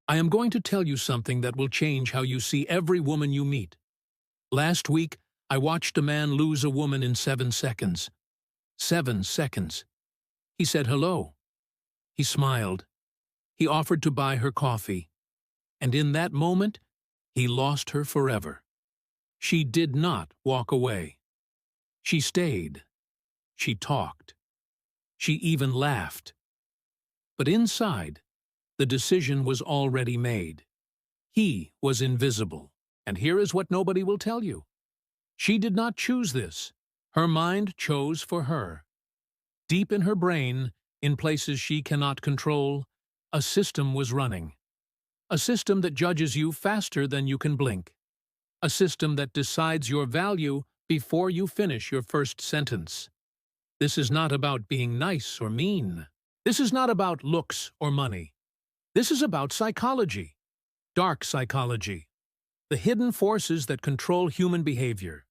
I am going to tell you something that will change how you see every woman you meet. Last week, I watched a man lose a woman in 7 seconds. 7 seconds. He said hello. He smiled. He offered to buy her coffee. And in that moment, he lost her forever. She did not walk away. She stayed. She talked. She even laughed. But inside, the decision was already made. He was invisible. And here is what nobody will tell you. She did not choose this. Her mind chose for her. Deep in her brain, in places she cannot control, a system was running. A system that judges you faster than you can blink. A system that decides your value before you finish your first sentence. This is not about being nice or mean. This is not about looks or money. This is about psychology. Dark psychology. The hidden forces that control human behavior.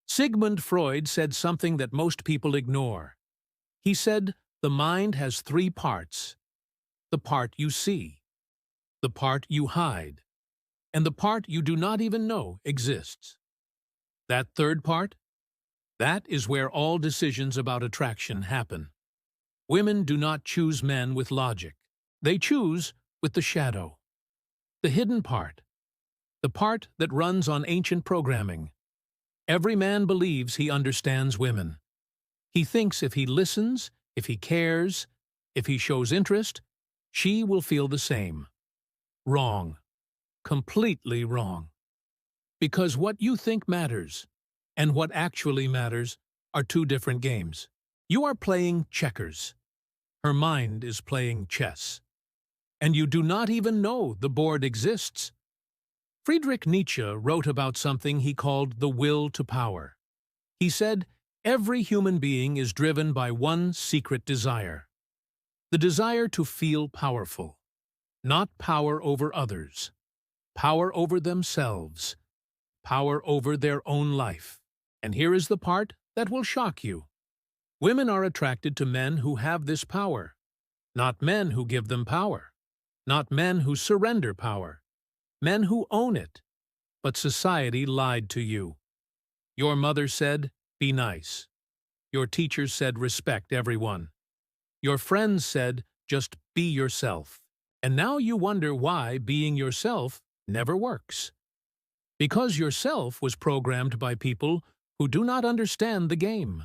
Sigmund Freud said something that most people ignore. He said, the mind has 3 parts. The part you see, the part you hide, and the part you do not even know exists. That third part? That is where all decisions about attraction happen. Women do not choose men with logic. They choose with the shadow. The hidden part. The part that runs on ancient programming. Every man believes he understands women. He thinks if he listens, if he cares, if he shows interest, she will feel the same. Wrong. Completely wrong. Because what you think matters, and what actually matters, are 2 different games. You are playing checkers. Her mind is playing chess. And you do not even know the board exists. Friedrich Nietzsche wrote about something he called the will to power. He said, every human being is driven by one secret desire. The desire to feel powerful. Not power over others. Power over themselves. Power over their own life. And here is the part that will shock you. Women are attracted to men who have this power. Not men who give them power. Not men who surrender power. Men who own it. But society lied to you. Your mother said, be nice. Your teachers said, respect everyone. Your friends said, just be yourself. And now you wonder why being yourself never works. Because yourself was programmed by people who do not understand the game.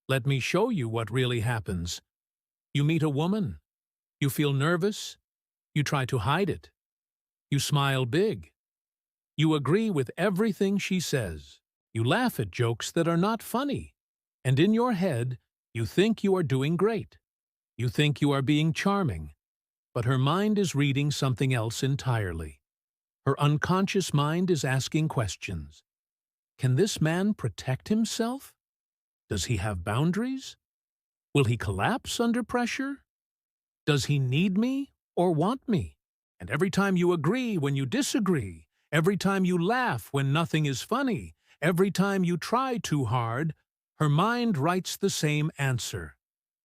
Let me show you what really happens. You meet a woman. You feel nervous. You try to hide it. You smile big. You agree with everything she says. You laugh at jokes that are not funny. And in your head, you think you are doing great. You think you are being charming. But her mind is reading something else entirely. Her unconscious mind is asking questions. Can this man protect himself? Does he have boundaries? Will he collapse under pressure? Does he need me or want me? And every time you agree when you disagree, every time you laugh when nothing is funny, every time you try too hard, her mind writes the same answer.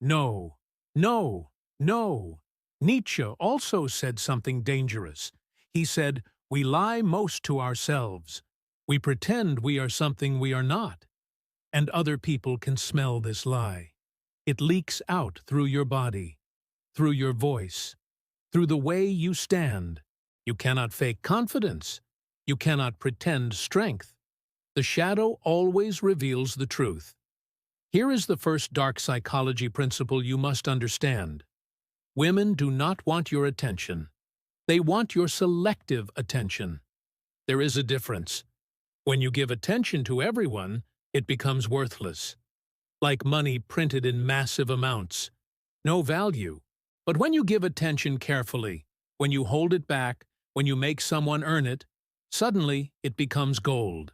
No, no, no. Nietzsche also said something dangerous. He said, we lie most to ourselves. We pretend we are something we are not. And other people can smell this lie. It leaks out through your body, through your voice, through the way you stand. You cannot fake confidence. You cannot pretend strength. The shadow always reveals the truth. Here is the first dark psychology principle you must understand. Women do not want your attention. They want your selective attention. There is a difference. When you give attention to everyone, it becomes worthless. Like money printed in massive amounts. No value. But when you give attention carefully, when you hold it back, when you make someone earn it, suddenly it becomes gold.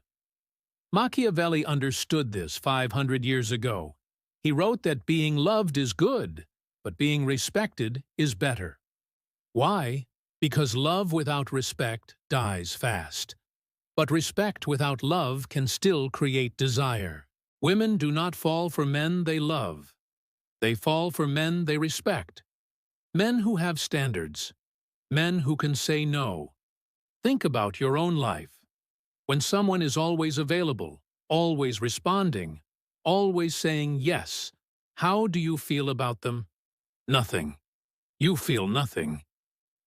Machiavelli understood this 500 years ago. He wrote that being loved is good, but being respected is better. Why? Because love without respect dies fast. But respect without love can still create desire. Women do not fall for men they love. They fall for men they respect. Men who have standards. Men who can say no. Think about your own life. When someone is always available, always responding, always saying yes, how do you feel about them? Nothing. You feel nothing.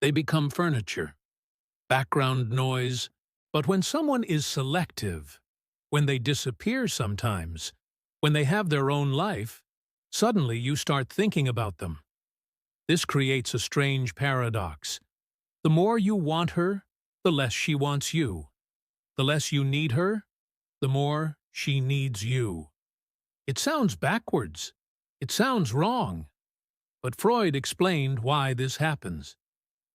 They become furniture, background noise. But when someone is selective, when they disappear sometimes, when they have their own life, suddenly you start thinking about them. This creates a strange paradox. The more you want her, the less she wants you. The less you need her, the more she needs you. It sounds backwards. It sounds wrong. But Freud explained why this happens.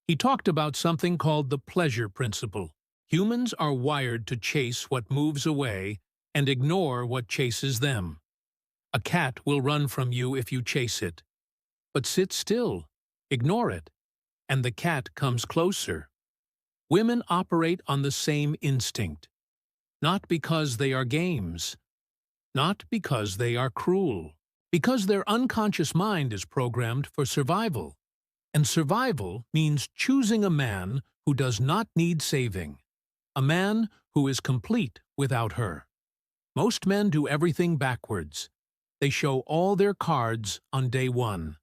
He talked about something called the pleasure principle. Humans are wired to chase what moves away and ignore what chases them. A cat will run from you if you chase it. But sit still, ignore it, and the cat comes closer. Women operate on the same instinct. Not because they are games. Not because they are cruel. Because their unconscious mind is programmed for survival. And survival means choosing a man who does not need saving. A man who is complete without her. Most men do everything backwards. They show all their cards on day one.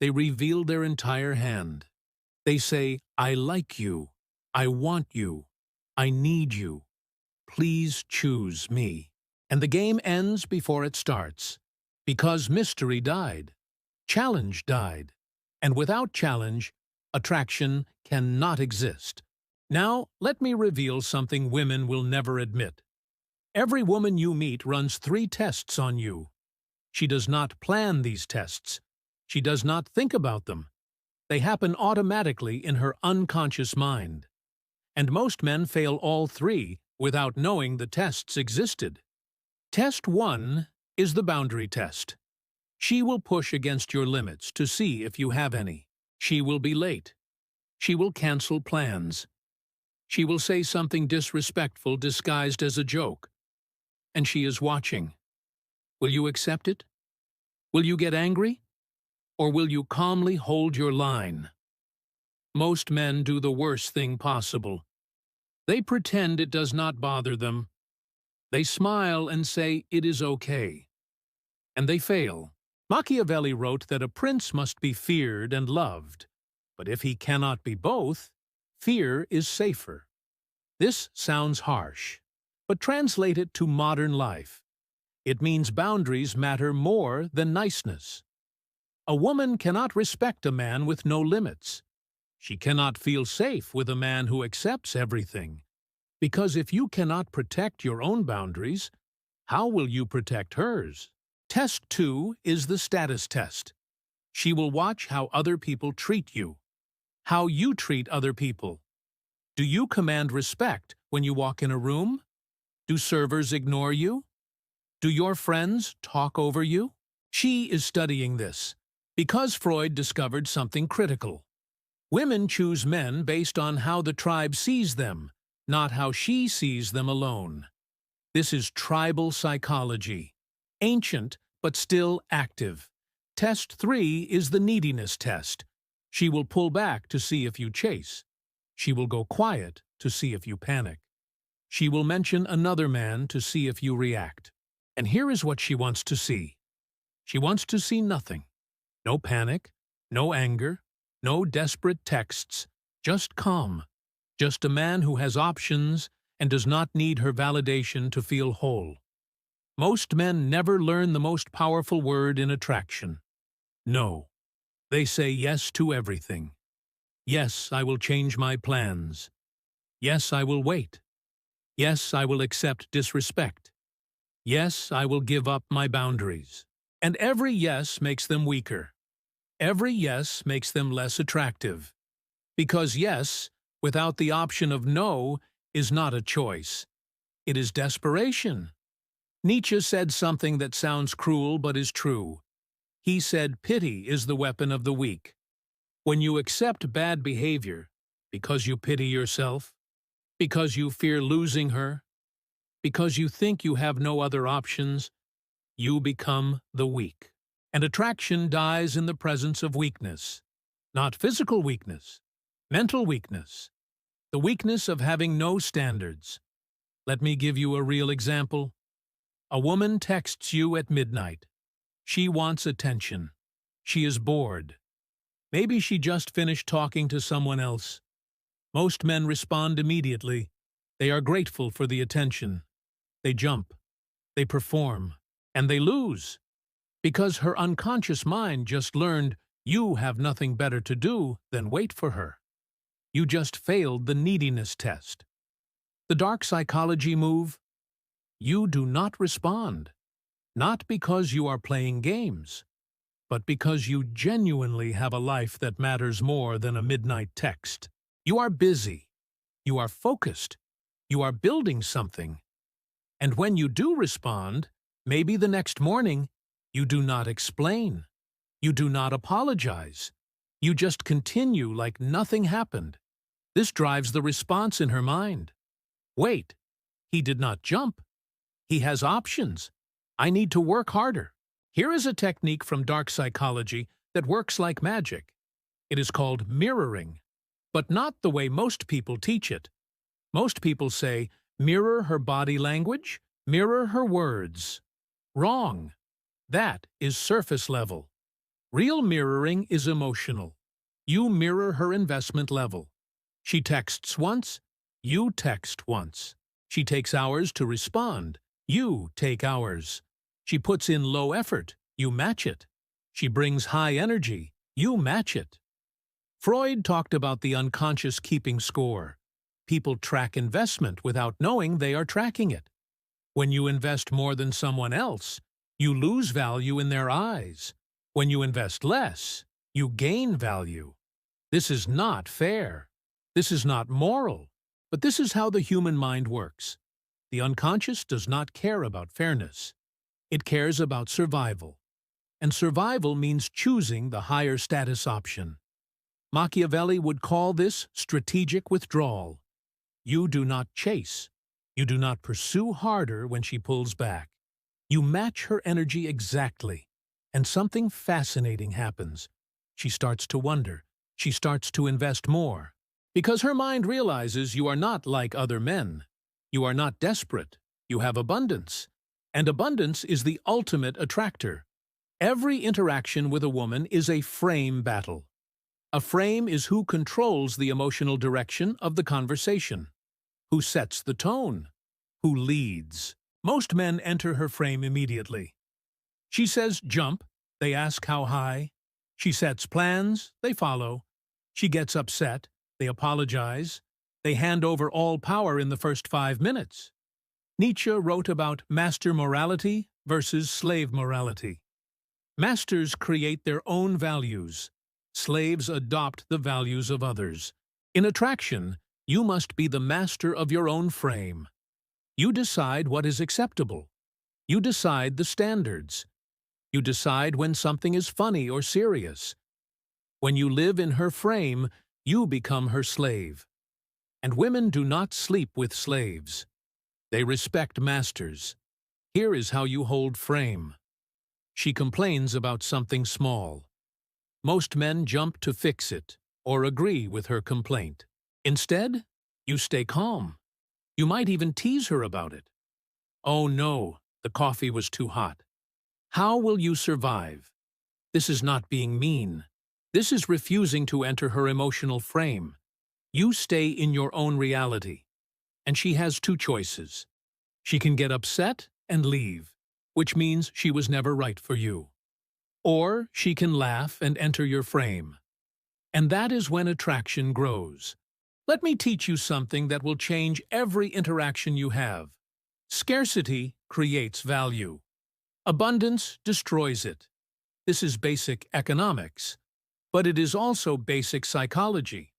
They reveal their entire hand. They say, I like you. I want you. I need you. Please choose me. And the game ends before it starts. Because mystery died. Challenge died. And without challenge, attraction cannot exist. Now, let me reveal something women will never admit. Every woman you meet runs 3 tests on you. She does not plan these tests. She does not think about them. They happen automatically in her unconscious mind. And most men fail all 3 without knowing the tests existed. Test 1 is the boundary test. She will push against your limits to see if you have any. She will be late. She will cancel plans. She will say something disrespectful disguised as a joke. And she is watching. Will you accept it? Will you get angry? Or will you calmly hold your line? Most men do the worst thing possible. They pretend it does not bother them. They smile and say it is okay. And they fail. Machiavelli wrote that a prince must be feared and loved, but if he cannot be both, fear is safer. This sounds harsh, but translate it to modern life. It means boundaries matter more than niceness. A woman cannot respect a man with no limits. She cannot feel safe with a man who accepts everything. Because if you cannot protect your own boundaries, how will you protect hers? Test 2 is the status test. She will watch how other people treat you, how you treat other people. Do you command respect when you walk in a room? Do servers ignore you? Do your friends talk over you? She is studying this because Freud discovered something critical. Women choose men based on how the tribe sees them, not how she sees them alone. This is tribal psychology, ancient but still active. Test 3 is the neediness test. She will pull back to see if you chase. She will go quiet to see if you panic. She will mention another man to see if you react. And here is what she wants to see. She wants to see nothing. No panic, no anger, no desperate texts, just calm. Just a man who has options and does not need her validation to feel whole. Most men never learn the most powerful word in attraction. No. They say yes to everything. Yes, I will change my plans. Yes, I will wait. Yes, I will accept disrespect. Yes, I will give up my boundaries. And every yes makes them weaker. Every yes makes them less attractive. Because yes, without the option of no, is not a choice. It is desperation. Nietzsche said something that sounds cruel but is true. He said pity is the weapon of the weak. When you accept bad behavior, because you pity yourself, because you fear losing her, because you think you have no other options, you become the weak. And attraction dies in the presence of weakness. Not physical weakness, Mental weakness. The weakness of having no standards. Let me give you a real example. A woman texts you at midnight. She wants attention. She is bored. Maybe she just finished talking to someone else. Most men respond immediately. They are grateful for the attention. They jump. They perform. And they lose. Because her unconscious mind just learned you have nothing better to do than wait for her. You just failed the neediness test. The dark psychology move. You do not respond. Not because you are playing games, but because you genuinely have a life that matters more than a midnight text. You are busy. You are focused. You are building something. And when you do respond, maybe the next morning, you do not explain. You do not apologize. You just continue like nothing happened. This drives the response in her mind. Wait, he did not jump. He has options. I need to work harder. Here is a technique from dark psychology that works like magic. It is called mirroring, but not the way most people teach it. Most people say, mirror her body language, mirror her words. Wrong. That is surface level. Real mirroring is emotional. You mirror her investment level. She texts once, you text once. She takes hours to respond, you take hours. She puts in low effort, you match it. She brings high energy, you match it. Freud talked about the unconscious keeping score. People track investment without knowing they are tracking it. When you invest more than someone else, you lose value in their eyes. When you invest less, you gain value. This is not fair. This is not moral. But this is how the human mind works. The unconscious does not care about fairness. It cares about survival. And survival means choosing the higher status option. Machiavelli would call this strategic withdrawal. You do not chase. You do not pursue harder when she pulls back. You match her energy exactly. And something fascinating happens. She starts to wonder. She starts to invest more. Because her mind realizes you are not like other men. You are not desperate. You have abundance. And abundance is the ultimate attractor. Every interaction with a woman is a frame battle. A frame is who controls the emotional direction of the conversation, who sets the tone, who leads. Most men enter her frame immediately. She says jump, they ask how high. She sets plans, they follow. She gets upset, they apologize. They hand over all power in the first 5 minutes. Nietzsche wrote about master morality versus slave morality. Masters create their own values. Slaves adopt the values of others. In attraction, you must be the master of your own frame. You decide what is acceptable. You decide the standards. You decide when something is funny or serious. When you live in her frame, you become her slave. And women do not sleep with slaves. They respect masters. Here is how you hold frame. She complains about something small. Most men jump to fix it or agree with her complaint. Instead, you stay calm. You might even tease her about it. Oh no, the coffee was too hot. How will you survive? This is not being mean. This is refusing to enter her emotional frame. You stay in your own reality. And she has two choices. She can get upset and leave, which means she was never right for you. Or she can laugh and enter your frame. And that is when attraction grows. Let me teach you something that will change every interaction you have. Scarcity creates value. Abundance destroys it. This is basic economics. But it is also basic psychology.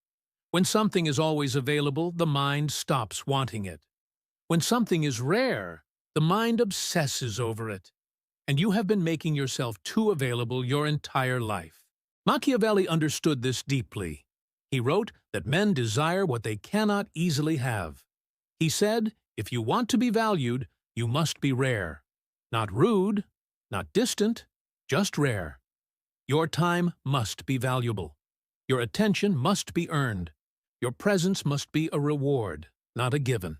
When something is always available, the mind stops wanting it. When something is rare, the mind obsesses over it. And you have been making yourself too available your entire life. Machiavelli understood this deeply. He wrote that men desire what they cannot easily have. He said, if you want to be valued, you must be rare. Not rude, not distant, just rare. Your time must be valuable. Your attention must be earned. Your presence must be a reward, not a given.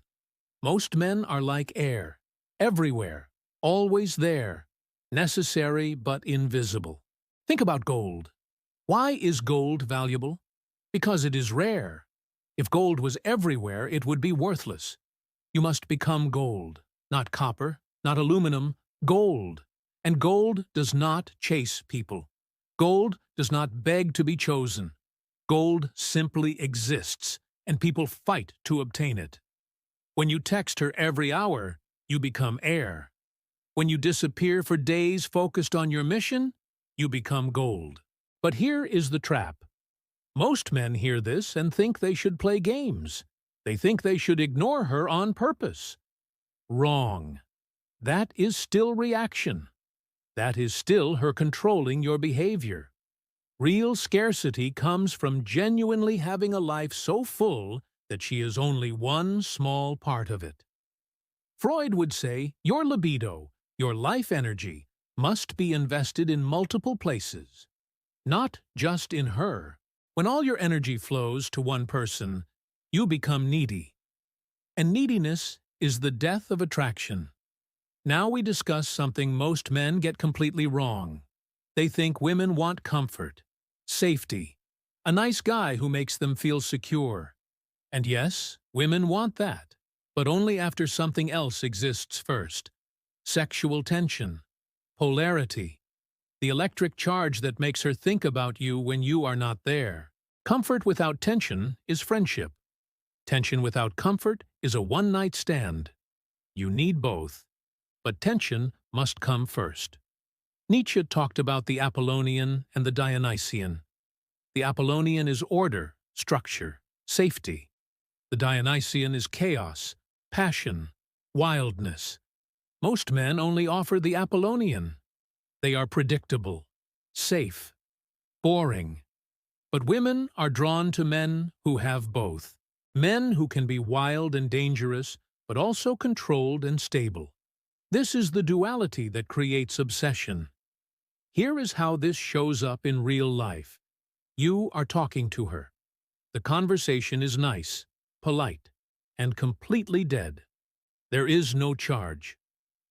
Most men are like air, everywhere, always there, necessary but invisible. Think about gold. Why is gold valuable? Because it is rare. If gold was everywhere, it would be worthless. You must become gold, not copper, not aluminum, gold. And gold does not chase people. Gold does not beg to be chosen. Gold simply exists, and people fight to obtain it. When you text her every hour, you become air. When you disappear for days focused on your mission, you become gold. But here is the trap. Most men hear this and think they should play games. They think they should ignore her on purpose. Wrong. That is still reaction. That is still her controlling your behavior. Real scarcity comes from genuinely having a life so full that she is only one small part of it. Freud would say your libido, your life energy, must be invested in multiple places, not just in her. When all your energy flows to one person, you become needy. And neediness is the death of attraction. Now we discuss something most men get completely wrong. They think women want comfort, safety, a nice guy who makes them feel secure. And yes, women want that, but only after something else exists first. Sexual tension, polarity, the electric charge that makes her think about you when you are not there. Comfort without tension is friendship. Tension without comfort is a one-night stand. You need both, but tension must come first. Nietzsche talked about the Apollonian and the Dionysian. The Apollonian is order, structure, safety. The Dionysian is chaos, passion, wildness. Most men only offer the Apollonian. They are predictable, safe, boring. But women are drawn to men who have both. Men who can be wild and dangerous, but also controlled and stable. This is the duality that creates obsession. Here is how this shows up in real life. You are talking to her. The conversation is nice, polite, and completely dead. There is no charge,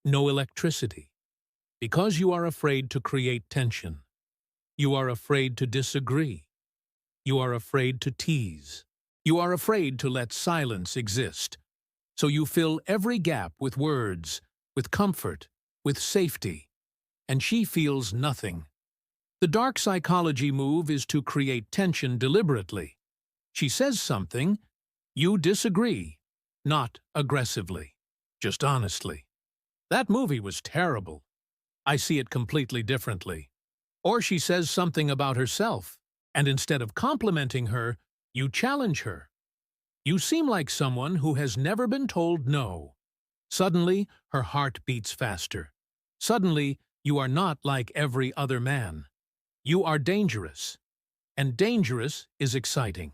no electricity. Because you are afraid to create tension. You are afraid to disagree. You are afraid to tease. You are afraid to let silence exist. So you fill every gap with words, with comfort, with safety. And she feels nothing. The dark psychology move is to create tension deliberately. She says something, you disagree, not aggressively, just honestly. That movie was terrible. I see it completely differently. Or she says something about herself, and instead of complimenting her, you challenge her. You seem like someone who has never been told no. Suddenly, her heart beats faster. Suddenly, you are not like every other man. You are dangerous. And dangerous is exciting.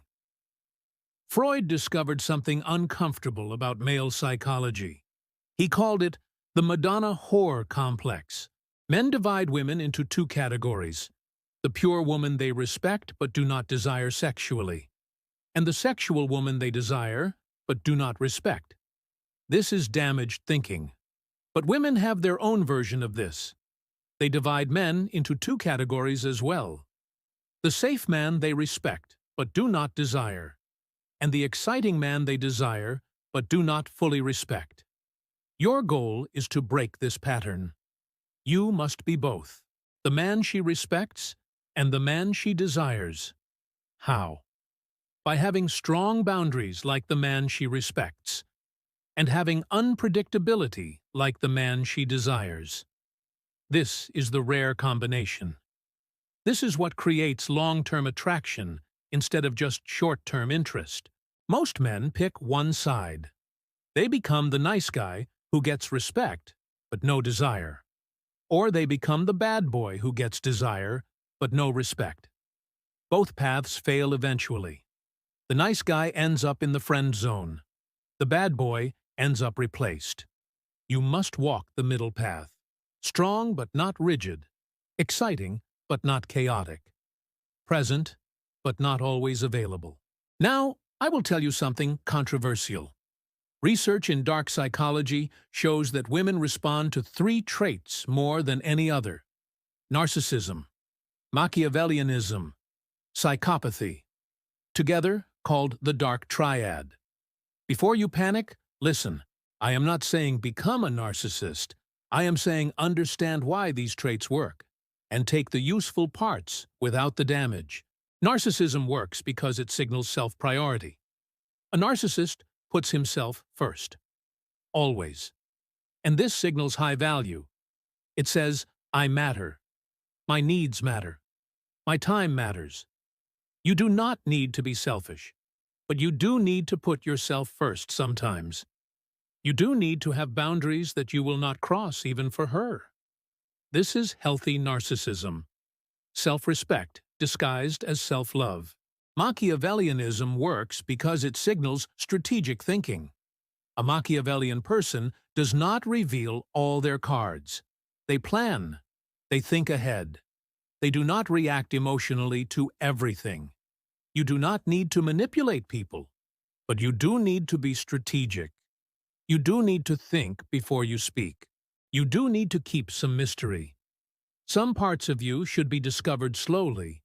Freud discovered something uncomfortable about male psychology. He called it the Madonna-whore complex. Men divide women into two categories: the pure woman they respect but do not desire sexually, and the sexual woman they desire but do not respect. This is damaged thinking. But women have their own version of this. They divide men into two categories as well: the safe man they respect but do not desire, and the exciting man they desire but do not fully respect. Your goal is to break this pattern. You must be both, the man she respects and the man she desires. How? By having strong boundaries like the man she respects, and having unpredictability like the man she desires. This is the rare combination. This is what creates long-term attraction instead of just short-term interest. Most men pick one side. They become the nice guy who gets respect but no desire. Or they become the bad boy who gets desire but no respect. Both paths fail eventually. The nice guy ends up in the friend zone. The bad boy ends up replaced. You must walk the middle path. Strong but not rigid. Exciting but not chaotic. Present but not always available. Now, I will tell you something controversial. Research in dark psychology shows that women respond to three traits more than any other: narcissism, Machiavellianism, psychopathy, together called the dark triad. Before you panic, listen. I am not saying become a narcissist. I am saying understand why these traits work, and take the useful parts without the damage. Narcissism works because it signals self-priority. A narcissist puts himself first, always. And this signals high value. It says, I matter. My needs matter. My time matters. You do not need to be selfish, but you do need to put yourself first sometimes. You do need to have boundaries that you will not cross even for her. This is healthy narcissism. Self-respect disguised as self-love. Machiavellianism works because it signals strategic thinking. A Machiavellian person does not reveal all their cards. They plan. They think ahead. They do not react emotionally to everything. You do not need to manipulate people, but you do need to be strategic. You do need to think before you speak. You do need to keep some mystery. Some parts of you should be discovered slowly,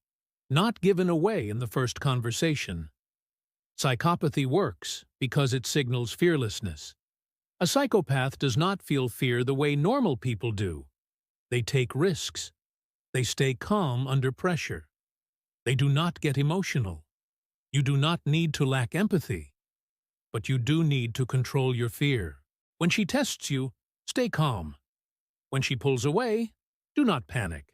not given away in the first conversation. Psychopathy works because it signals fearlessness. A psychopath does not feel fear the way normal people do. They take risks. They stay calm under pressure. They do not get emotional. You do not need to lack empathy, but you do need to control your fear. When she tests you, stay calm. When she pulls away, do not panic.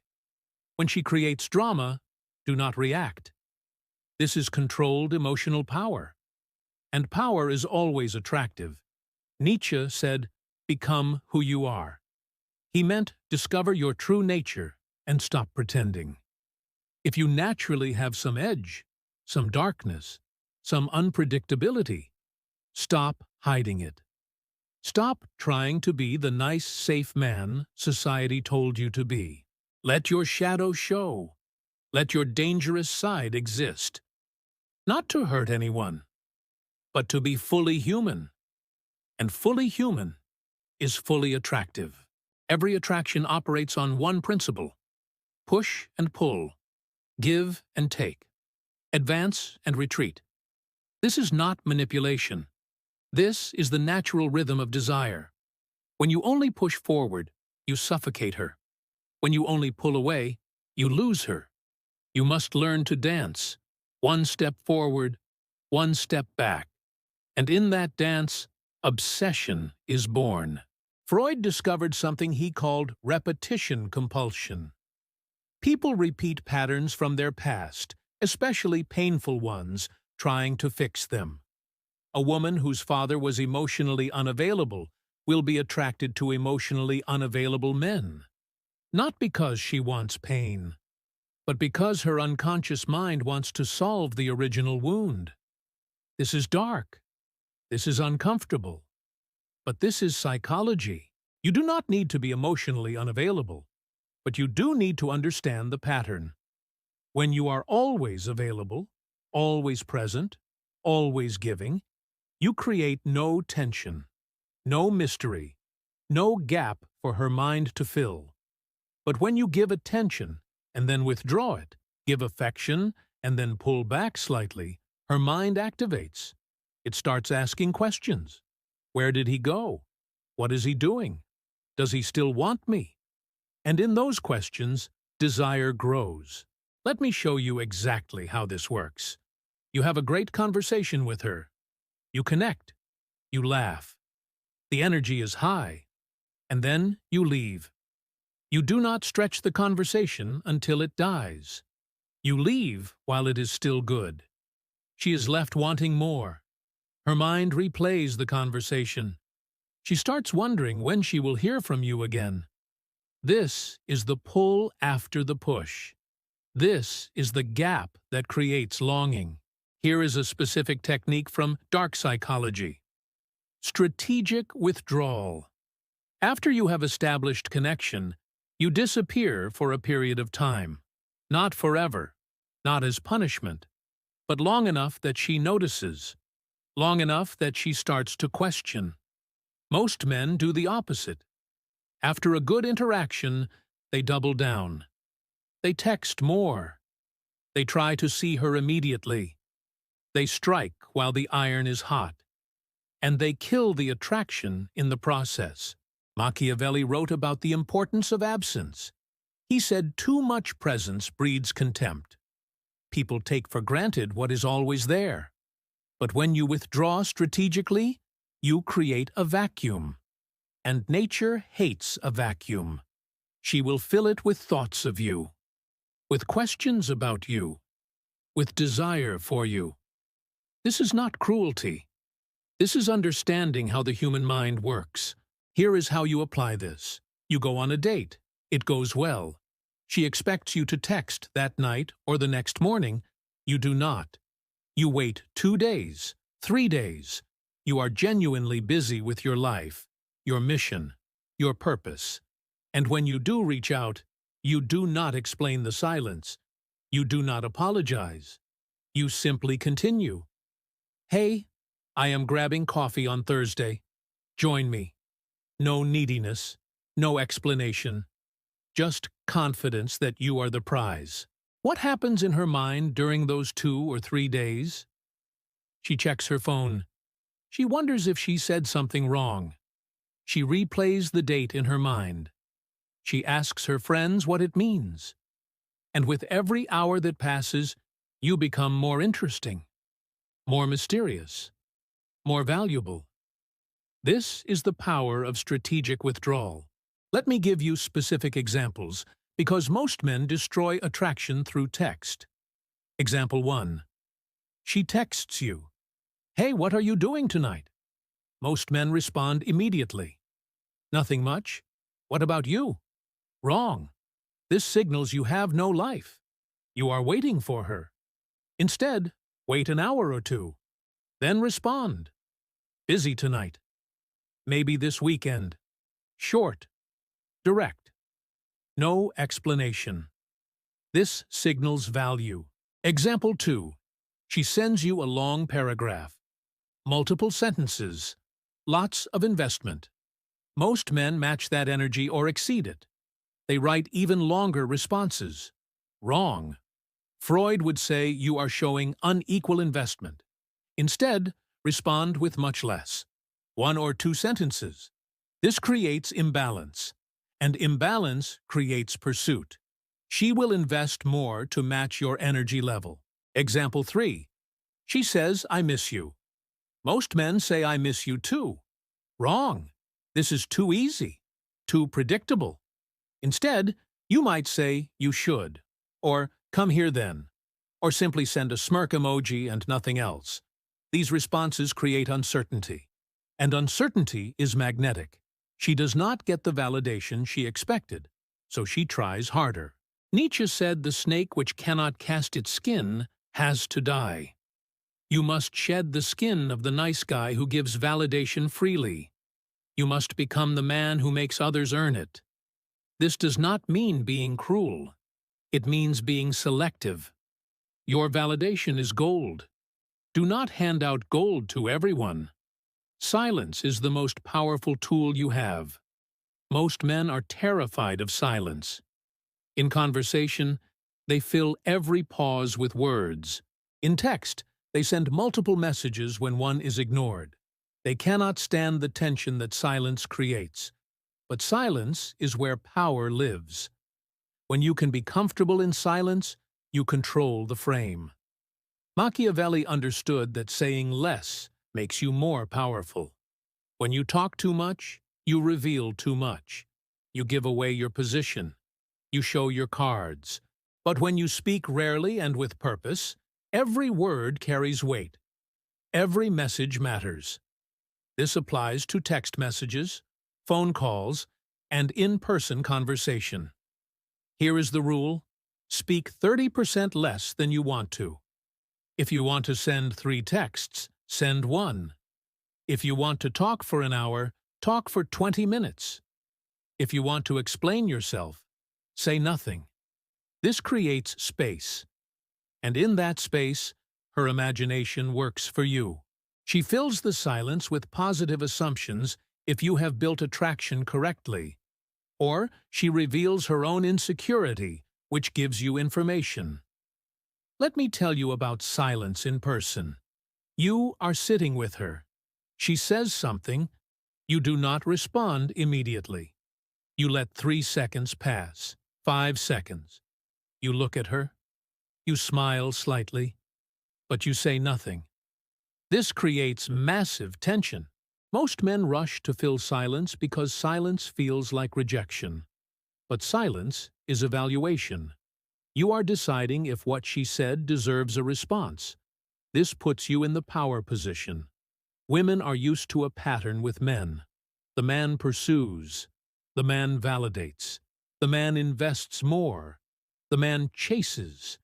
When she creates drama, do not react. This is controlled emotional power. And power is always attractive. Nietzsche said, become who you are. He meant discover your true nature and stop pretending. If you naturally have some edge, some darkness, some unpredictability, stop hiding it. Stop trying to be the nice, safe man society told you to be. Let your shadow show. Let your dangerous side exist. Not to hurt anyone, but to be fully human. And fully human is fully attractive. Every attraction operates on one principle: push and pull, give and take, advance and retreat. This is not manipulation. This is the natural rhythm of desire. When you only push forward, you suffocate her. When you only pull away, you lose her. You must learn to dance, one step forward, one step back. And in that dance, obsession is born. Freud discovered something he called repetition compulsion. People repeat patterns from their past, especially painful ones, trying to fix them. A woman whose father was emotionally unavailable will be attracted to emotionally unavailable men. Not because she wants pain, but because her unconscious mind wants to solve the original wound. This is dark. This is uncomfortable. But this is psychology. You do not need to be emotionally unavailable, but you do need to understand the pattern. When you are always available, always present, always giving, you create no tension, no mystery, no gap for her mind to fill. But when you give attention and then withdraw it, give affection and then pull back slightly, her mind activates. It starts asking questions. Where did he go? What is he doing? Does he still want me? And in those questions, desire grows. Let me show you exactly how this works. You have a great conversation with her. You connect. You laugh. The energy is high. And then you leave. You do not stretch the conversation until it dies. You leave while it is still good. She is left wanting more. Her mind replays the conversation. She starts wondering when she will hear from you again. This is the pull after the push. This is the gap that creates longing. Here is a specific technique from dark psychology. Strategic withdrawal. After you have established connection, you disappear for a period of time. Not forever, not as punishment, but long enough that she notices, long enough that she starts to question. Most men do the opposite. After a good interaction, they double down. They text more. They try to see her immediately. They strike while the iron is hot. And they kill the attraction in the process. Machiavelli wrote about the importance of absence. He said too much presence breeds contempt. People take for granted what is always there. But when you withdraw strategically, you create a vacuum. And nature hates a vacuum. She will fill it with thoughts of you, with questions about you, with desire for you. This is not cruelty. This is understanding how the human mind works. Here is how you apply this. You go on a date. It goes well. She expects you to text that night or the next morning. You do not. You wait 2 days, 3 days. You are genuinely busy with your life, your mission, your purpose. And when you do reach out, you do not explain the silence. You do not apologize. You simply continue. Hey, I am grabbing coffee on Thursday. Join me. No neediness, no explanation. Just confidence that you are the prize. What happens in her mind during those 2 or 3 days? She checks her phone. She wonders if she said something wrong. She replays the date in her mind. She asks her friends what it means. And with every hour that passes, you become more interesting, more mysterious, more valuable. This is the power of strategic withdrawal. Let me give you specific examples, because most men destroy attraction through text. Example 1. She texts you. Hey, what are you doing tonight? Most men respond immediately. Nothing much. What about you? Wrong. This signals you have no life. You are waiting for her. Instead, wait an hour or 2. Then respond. Busy tonight. Maybe this weekend. Short. Direct. No explanation. This signals value. Example 2. She sends you a long paragraph. Multiple sentences. Lots of investment. Most men match that energy or exceed it. They write even longer responses. Wrong. Freud would say you are showing unequal investment. Instead, respond with much less. 1 or 2 sentences. This creates imbalance, and imbalance creates pursuit. She will invest more to match your energy level. Example 3. She says, I miss you. Most men say I miss you too. Wrong. This is too easy, too predictable. Instead, you might say, you should, or come here then, or simply send a smirk emoji and nothing else. These responses create uncertainty, and uncertainty is magnetic. She does not get the validation she expected, so she tries harder. Nietzsche said the snake which cannot cast its skin has to die. You must shed the skin of the nice guy who gives validation freely. You must become the man who makes others earn it. This does not mean being cruel. It means being selective. Your validation is gold. Do not hand out gold to everyone. Silence is the most powerful tool you have. Most men are terrified of silence. In conversation, they fill every pause with words. In text, they send multiple messages when one is ignored. They cannot stand the tension that silence creates. But silence is where power lives. When you can be comfortable in silence, you control the frame. Machiavelli understood that saying less makes you more powerful. When you talk too much, you reveal too much. You give away your position. You show your cards. But when you speak rarely and with purpose, every word carries weight. Every message matters. This applies to text messages, phone calls, and in-person conversation. Here is the rule: speak 30% less than you want to. If you want to send 3 texts, send 1. If you want to talk for an hour, talk for 20 minutes. If you want to explain yourself, say nothing. This creates space. And in that space, her imagination works for you. She fills the silence with positive assumptions if you have built attraction correctly. Or she reveals her own insecurity, which gives you information. Let me tell you about silence in person. You are sitting with her. She says something. You do not respond immediately. You let 3 seconds pass, 5 seconds. You look at her. You smile slightly, but you say nothing. This creates massive tension. Most men rush to fill silence because silence feels like rejection. But silence is evaluation. You are deciding if what she said deserves a response. This puts you in the power position. Women are used to a pattern with men. The man pursues. The man validates. The man invests more. The man chases.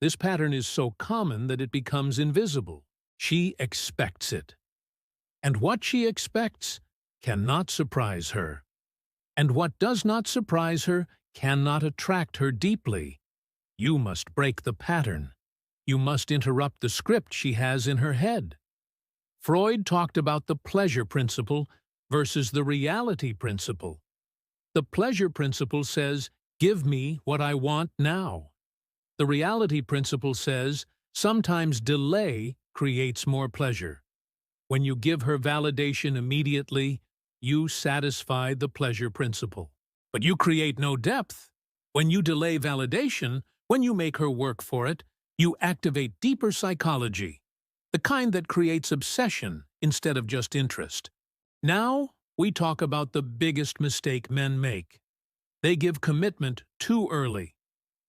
This pattern is so common that it becomes invisible. She expects it. And what she expects cannot surprise her. And what does not surprise her cannot attract her deeply. You must break the pattern. You must interrupt the script she has in her head. Freud talked about the pleasure principle versus the reality principle. The pleasure principle says, give me what I want now. The reality principle says, sometimes delay creates more pleasure. When you give her validation immediately, you satisfy the pleasure principle. But you create no depth. When you delay validation, when you make her work for it, you activate deeper psychology, the kind that creates obsession instead of just interest. Now, we talk about the biggest mistake men make. They give commitment too early.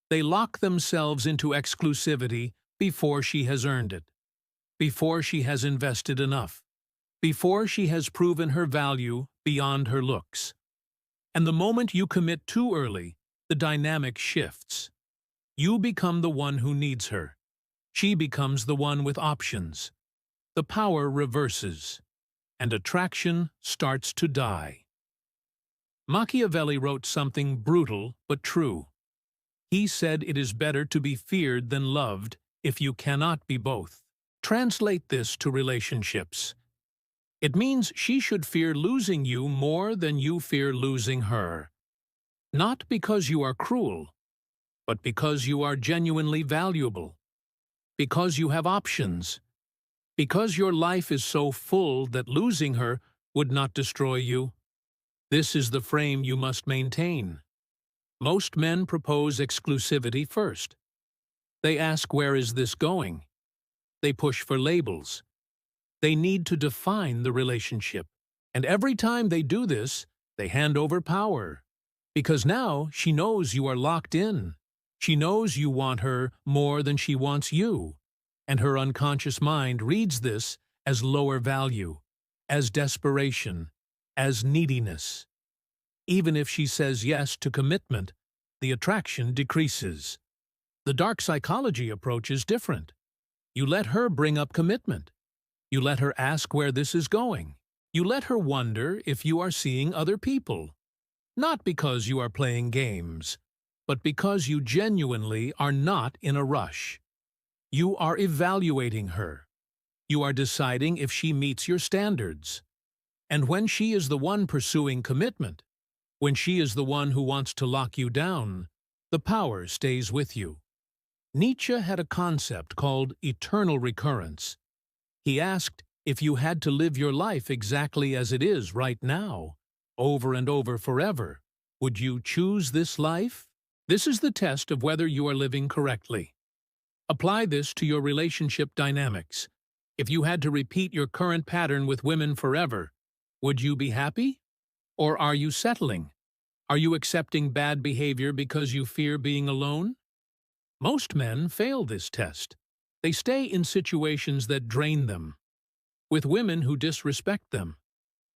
They lock themselves into exclusivity before she has earned it, before she has invested enough, before she has proven her value beyond her looks. And the moment you commit too early, the dynamic shifts. You become the one who needs her. She becomes the one with options. The power reverses, and attraction starts to die. Machiavelli wrote something brutal but true. He said it is better to be feared than loved if you cannot be both. Translate this to relationships. It means she should fear losing you more than you fear losing her. Not because you are cruel, but because you are genuinely valuable. Because you have options. Because your life is so full that losing her would not destroy you. This is the frame you must maintain. Most men propose exclusivity first. They ask, where is this going? They push for labels. They need to define the relationship. And every time they do this, they hand over power. Because now she knows you are locked in. She knows you want her more than she wants you. And her unconscious mind reads this as lower value, as desperation, as neediness. Even if she says yes to commitment, the attraction decreases. The dark psychology approach is different. You let her bring up commitment. You let her ask where this is going. You let her wonder if you are seeing other people. Not because you are playing games, but because you genuinely are not in a rush. You are evaluating her. You are deciding if she meets your standards. And when she is the one pursuing commitment, when she is the one who wants to lock you down, the power stays with you. Nietzsche had a concept called eternal recurrence. He asked, if you had to live your life exactly as it is right now, over and over forever, would you choose this life? This is the test of whether you are living correctly. Apply this to your relationship dynamics. If you had to repeat your current pattern with women forever, would you be happy? Or are you settling? Are you accepting bad behavior because you fear being alone? Most men fail this test. They stay in situations that drain them, with women who disrespect them,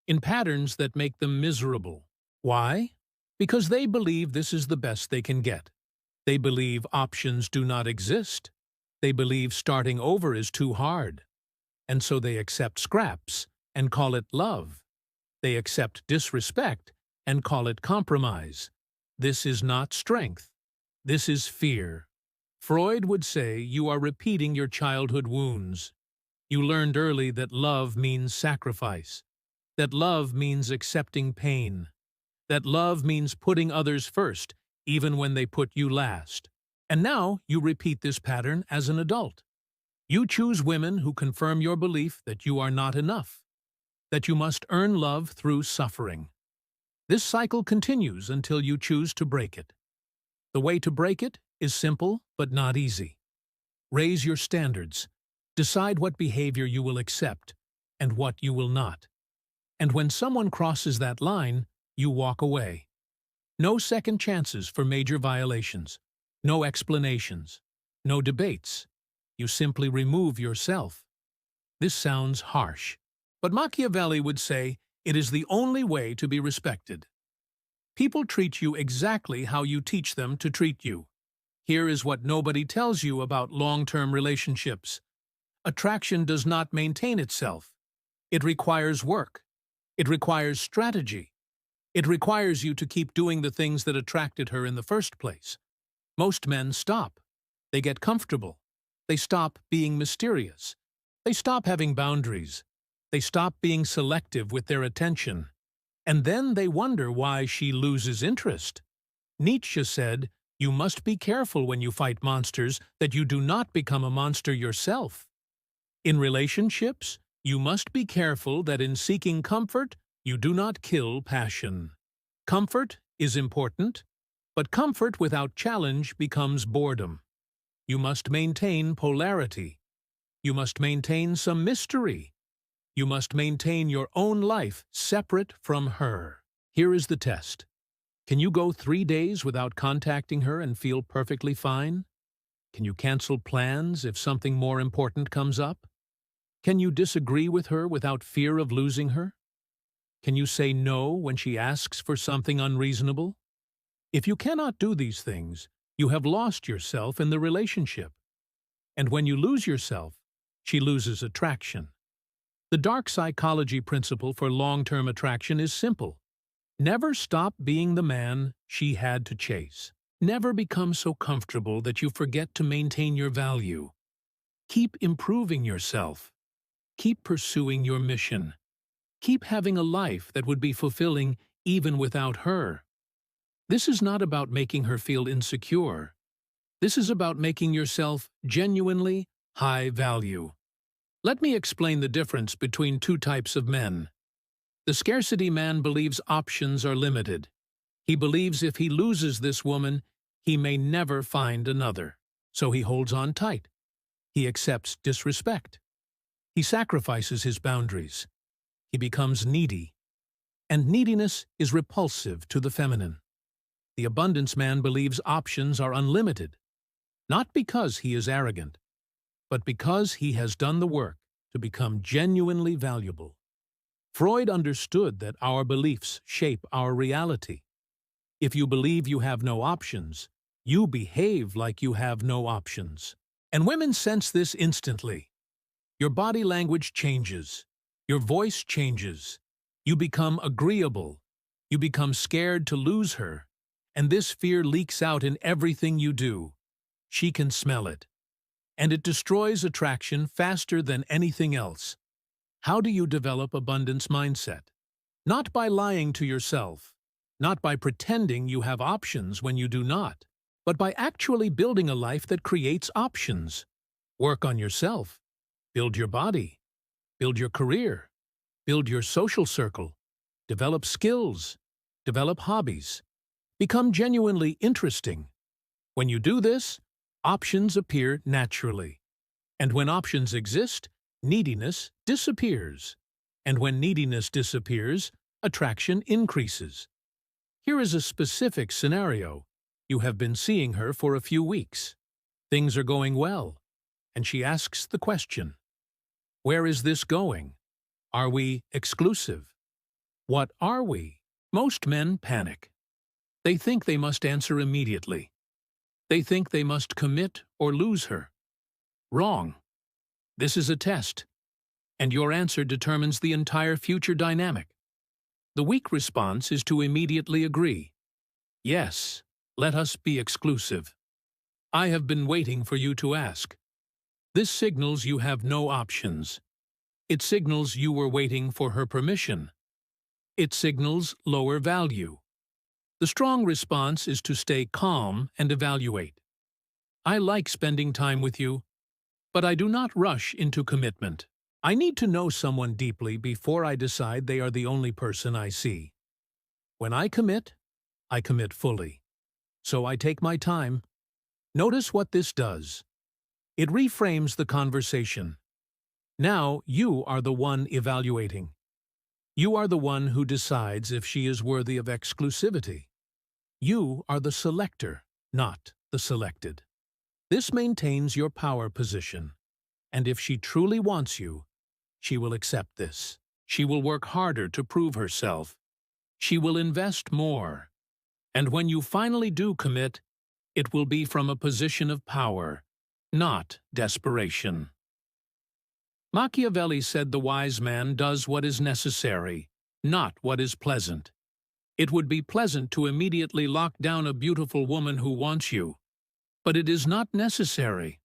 in patterns that make them miserable. Why? Because they believe this is the best they can get. They believe options do not exist. They believe starting over is too hard. And so they accept scraps and call it love. They accept disrespect and call it compromise. This is not strength. This is fear. Freud would say you are repeating your childhood wounds. You learned early that love means sacrifice, that love means accepting pain, that love means putting others first, even when they put you last. And now you repeat this pattern as an adult. You choose women who confirm your belief that you are not enough, that you must earn love through suffering. This cycle continues until you choose to break it. The way to break it is simple but not easy. Raise your standards. Decide what behavior you will accept and what you will not. And when someone crosses that line, you walk away. No second chances for major violations. No explanations. No debates. You simply remove yourself. This sounds harsh, but Machiavelli would say it is the only way to be respected. People treat you exactly how you teach them to treat you. Here is what nobody tells you about long-term relationships. Attraction does not maintain itself. It requires work. It requires strategy. It requires you to keep doing the things that attracted her in the first place. Most men stop. They get comfortable. They stop being mysterious. They stop having boundaries. They stop being selective with their attention. And then they wonder why she loses interest. Nietzsche said, "You must be careful when you fight monsters that you do not become a monster yourself." In relationships, you must be careful that in seeking comfort, you do not kill passion. Comfort is important, but comfort without challenge becomes boredom. You must maintain polarity. You must maintain some mystery. You must maintain your own life separate from her. Here is the test. Can you go 3 days without contacting her and feel perfectly fine? Can you cancel plans if something more important comes up? Can you disagree with her without fear of losing her? Can you say no when she asks for something unreasonable? If you cannot do these things, you have lost yourself in the relationship. And when you lose yourself, she loses attraction. The dark psychology principle for long-term attraction is simple. Never stop being the man she had to chase. Never become so comfortable that you forget to maintain your value. Keep improving yourself. Keep pursuing your mission. Keep having a life that would be fulfilling even without her. This is not about making her feel insecure. This is about making yourself genuinely high value. Let me explain the difference between two types of men. The scarcity man believes options are limited. He believes if he loses this woman, he may never find another. So he holds on tight. He accepts disrespect. He sacrifices his boundaries. He becomes needy. And neediness is repulsive to the feminine. The abundance man believes options are unlimited, not because he is arrogant, but because he has done the work to become genuinely valuable. Freud understood that our beliefs shape our reality. If you believe you have no options, you behave like you have no options. And women sense this instantly. Your body language changes. Your voice changes. You become agreeable. You become scared to lose her. And this fear leaks out in everything you do. She can smell it. And it destroys attraction faster than anything else. How do you develop abundance mindset? Not by lying to yourself, not by pretending you have options when you do not, but by actually building a life that creates options. Work on yourself. Build your body. Build your career. Build your social circle. Develop skills. Develop hobbies. Become genuinely interesting. When you do this, options appear naturally. And when options exist, neediness disappears. And when neediness disappears, attraction increases. Here is a specific scenario. You have been seeing her for a few weeks. Things are going well. And she asks the question, "Where is this going? Are we exclusive? What are we?" Most men panic. They think they must answer immediately. They think they must commit or lose her. Wrong. This is a test, and your answer determines the entire future dynamic. The weak response is to immediately agree. Yes, let us be exclusive. I have been waiting for you to ask. This signals you have no options. It signals you were waiting for her permission. It signals lower value. The strong response is to stay calm and evaluate. I like spending time with you, but I do not rush into commitment. I need to know someone deeply before I decide they are the only person I see. When I commit fully. So I take my time. Notice what this does. It reframes the conversation. Now you are the one evaluating. You are the one who decides if she is worthy of exclusivity. You are the selector, not the selected. This maintains your power position, and if she truly wants you, she will accept this. She will work harder to prove herself. She will invest more. And when you finally do commit, it will be from a position of power, not desperation. Machiavelli said the wise man does what is necessary, not what is pleasant. It would be pleasant to immediately lock down a beautiful woman who wants you, but it is not necessary,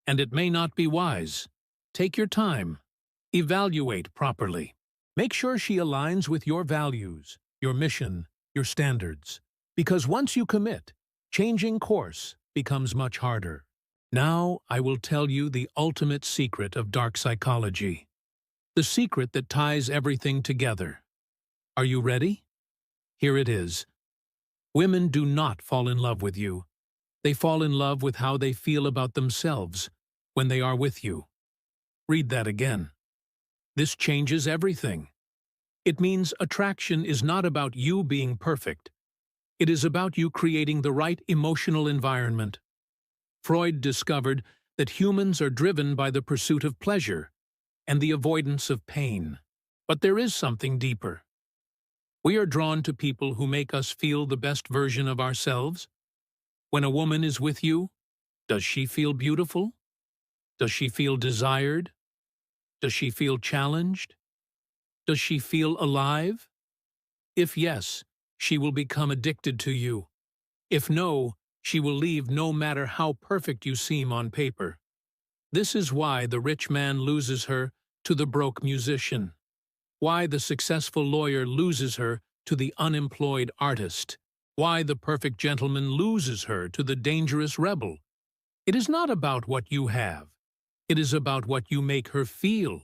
and it may not be wise. Take your time. Evaluate properly. Make sure she aligns with your values, your mission, your standards. Because once you commit, changing course becomes much harder. Now I will tell you the ultimate secret of dark psychology. The secret that ties everything together. Are you ready? Here it is. Women do not fall in love with you. They fall in love with how they feel about themselves when they are with you. Read that again. This changes everything. It means attraction is not about you being perfect. It is about you creating the right emotional environment. Freud discovered that humans are driven by the pursuit of pleasure and the avoidance of pain. But there is something deeper. We are drawn to people who make us feel the best version of ourselves. When a woman is with you, does she feel beautiful? Does she feel desired? Does she feel challenged? Does she feel alive? If yes, she will become addicted to you. If no, she will leave no matter how perfect you seem on paper. This is why the rich man loses her to the broke musician. Why the successful lawyer loses her to the unemployed artist. Why the perfect gentleman loses her to the dangerous rebel. It is not about what you have. It is about what you make her feel.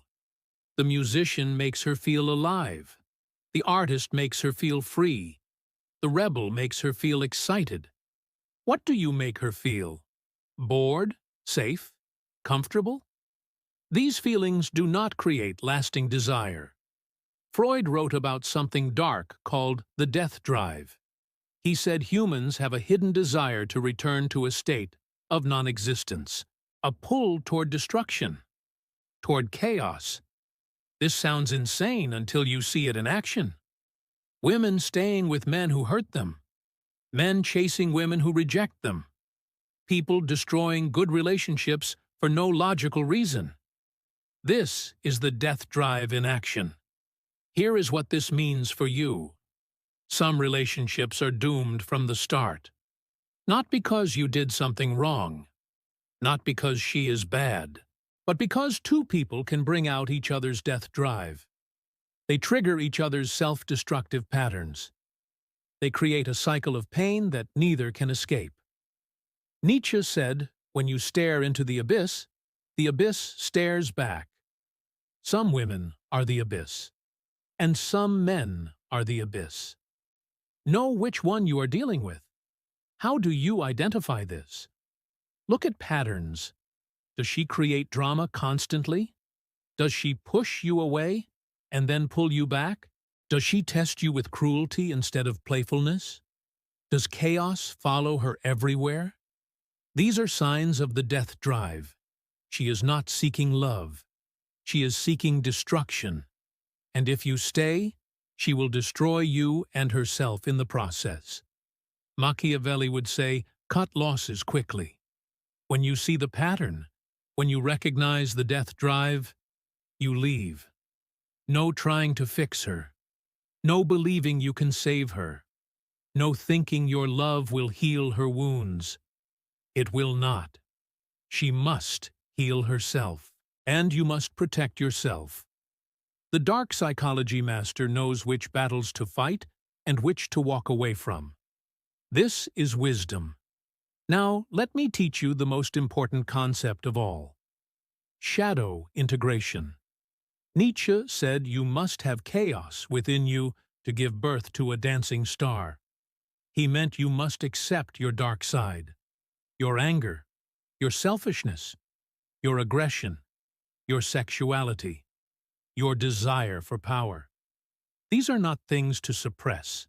The musician makes her feel alive. The artist makes her feel free. The rebel makes her feel excited. What do you make her feel? Bored? Safe? Comfortable? These feelings do not create lasting desire. Freud wrote about something dark called the death drive. He said humans have a hidden desire to return to a state of non-existence, a pull toward destruction, toward chaos. This sounds insane until you see it in action. Women staying with men who hurt them. Men chasing women who reject them. People destroying good relationships for no logical reason. This is the death drive in action. Here is what this means for you. Some relationships are doomed from the start. Not because you did something wrong. Not because she is bad. But because two people can bring out each other's death drive. They trigger each other's self-destructive patterns. They create a cycle of pain that neither can escape. Nietzsche said, when you stare into the abyss stares back. Some women are the abyss, and some men are the abyss. Know which one you are dealing with. How do you identify this? Look at patterns. Does she create drama constantly? Does she push you away and then pull you back? Does she test you with cruelty instead of playfulness? Does chaos follow her everywhere? These are signs of the death drive. She is not seeking love. She is seeking destruction. And if you stay, she will destroy you and herself in the process. Machiavelli would say, cut losses quickly. When you see the pattern, when you recognize the death drive, you leave. No trying to fix her. No believing you can save her. No thinking your love will heal her wounds. It will not. She must heal herself, and you must protect yourself. The dark psychology master knows which battles to fight and which to walk away from. This is wisdom. Now, let me teach you the most important concept of all. Shadow integration. Nietzsche said you must have chaos within you to give birth to a dancing star. He meant you must accept your dark side, your anger, your selfishness, your aggression, your sexuality, your desire for power. These are not things to suppress.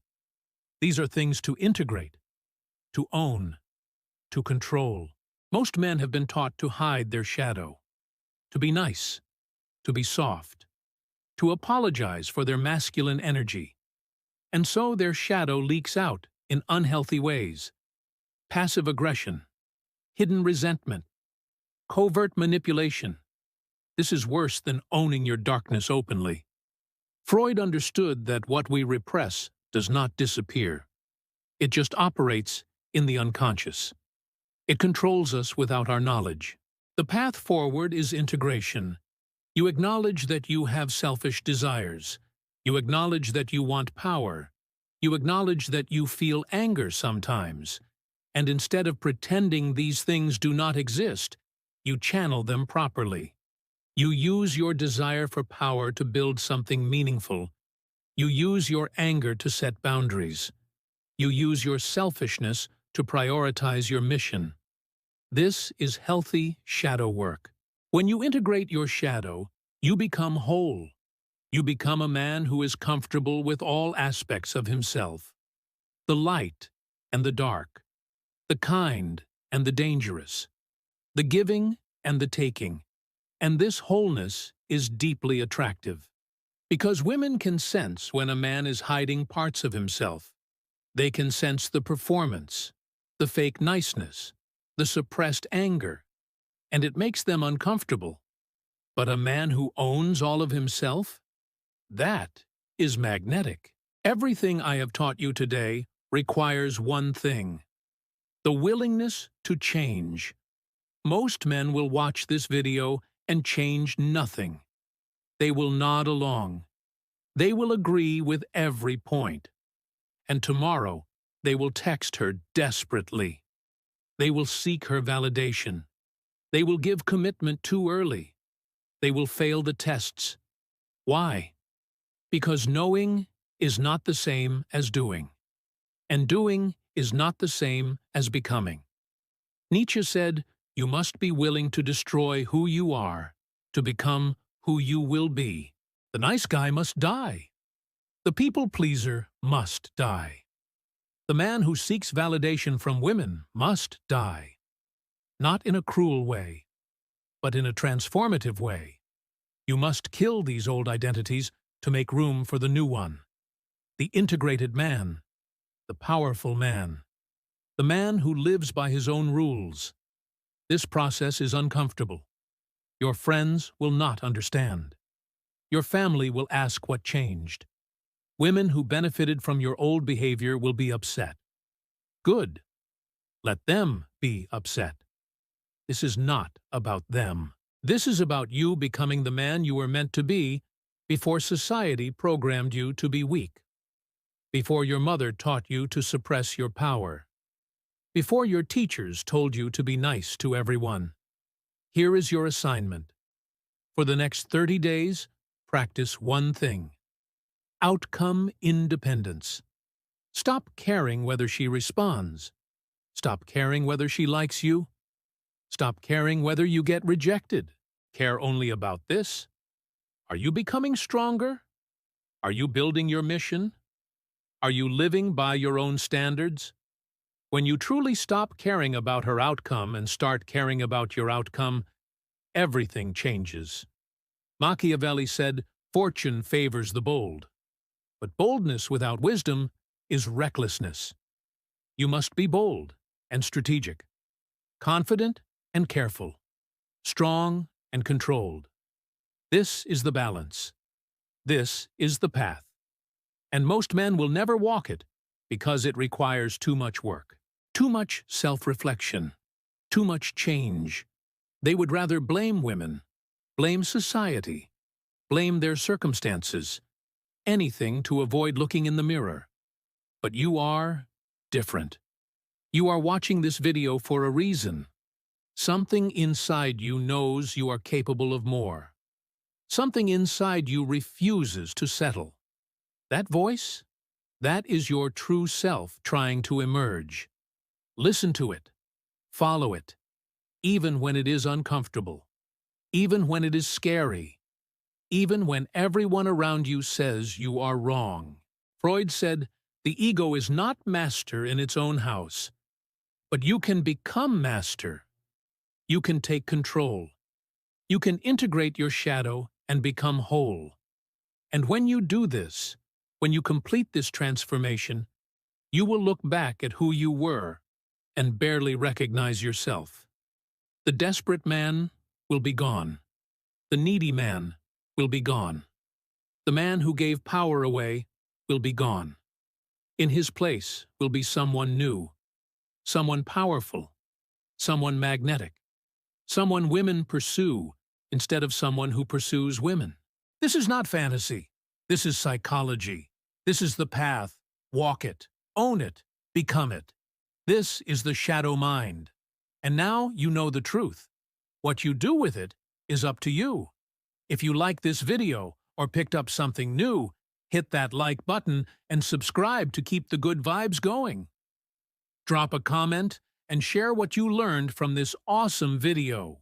These are things to integrate, to own, to control. Most men have been taught to hide their shadow, to be nice, to be soft, to apologize for their masculine energy. And so their shadow leaks out in unhealthy ways. Passive aggression, hidden resentment, covert manipulation. This is worse than owning your darkness openly. Freud understood that what we repress does not disappear. It just operates in the unconscious. It controls us without our knowledge. The path forward is integration. You acknowledge that you have selfish desires. You acknowledge that you want power. You acknowledge that you feel anger sometimes. And instead of pretending these things do not exist, you channel them properly. You use your desire for power to build something meaningful. You use your anger to set boundaries. You use your selfishness to prioritize your mission. This is healthy shadow work. When you integrate your shadow, you become whole. You become a man who is comfortable with all aspects of himself. The light and the dark, the kind and the dangerous, the giving and the taking. And this wholeness is deeply attractive. Because women can sense when a man is hiding parts of himself. They can sense the performance, the fake niceness, the suppressed anger, and it makes them uncomfortable. But a man who owns all of himself? That is magnetic. Everything I have taught you today requires one thing: the willingness to change. Most men will watch this video and change nothing. They will nod along. They will agree with every point. And tomorrow, they will text her desperately. They will seek her validation. They will give commitment too early. They will fail the tests. Why? Because knowing is not the same as doing. And doing is not the same as becoming. Nietzsche said, you must be willing to destroy who you are, to become who you will be. The nice guy must die. The people-pleaser must die. The man who seeks validation from women must die. Not in a cruel way, but in a transformative way. You must kill these old identities to make room for the new one. The integrated man, the powerful man, the man who lives by his own rules. This process is uncomfortable. Your friends will not understand. Your family will ask what changed. Women who benefited from your old behavior will be upset. Good. Let them be upset. This is not about them. This is about you becoming the man you were meant to be before society programmed you to be weak, before your mother taught you to suppress your power, before your teachers told you to be nice to everyone. Here is your assignment. For the next 30 days, practice one thing: outcome independence. Stop caring whether she responds. Stop caring whether she likes you. Stop caring whether you get rejected. Care only about this. Are you becoming stronger? Are you building your mission? Are you living by your own standards? When you truly stop caring about her outcome and start caring about your outcome, everything changes. Machiavelli said, "Fortune favors the bold." But boldness without wisdom is recklessness. You must be bold and strategic, confident and careful, strong and controlled. This is the balance. This is the path. And most men will never walk it because it requires too much work, too much self-reflection, too much change. They would rather blame women, blame society, blame their circumstances, anything to avoid looking in the mirror. But you are different. You are watching this video for a reason. Something inside you knows you are capable of more. Something inside you refuses to settle. That voice? That is your true self trying to emerge. Listen to it. Follow it. Even when it is uncomfortable. Even when it is scary. Even when everyone around you says you are wrong. Freud said, the ego is not master in its own house. But you can become master. You can take control. You can integrate your shadow and become whole. And when you do this, when you complete this transformation, you will look back at who you were and barely recognize yourself. The desperate man will be gone. The needy man will be gone. The man who gave power away will be gone. In his place will be someone new, someone powerful, someone magnetic, someone women pursue instead of someone who pursues women. This is not fantasy. This is psychology. This is the path. Walk it, own it, become it. This is the shadow mind. And now you know the truth. What you do with it is up to you. If you like this video or picked up something new, hit that like button and subscribe to keep the good vibes going. Drop a comment and share what you learned from this awesome video.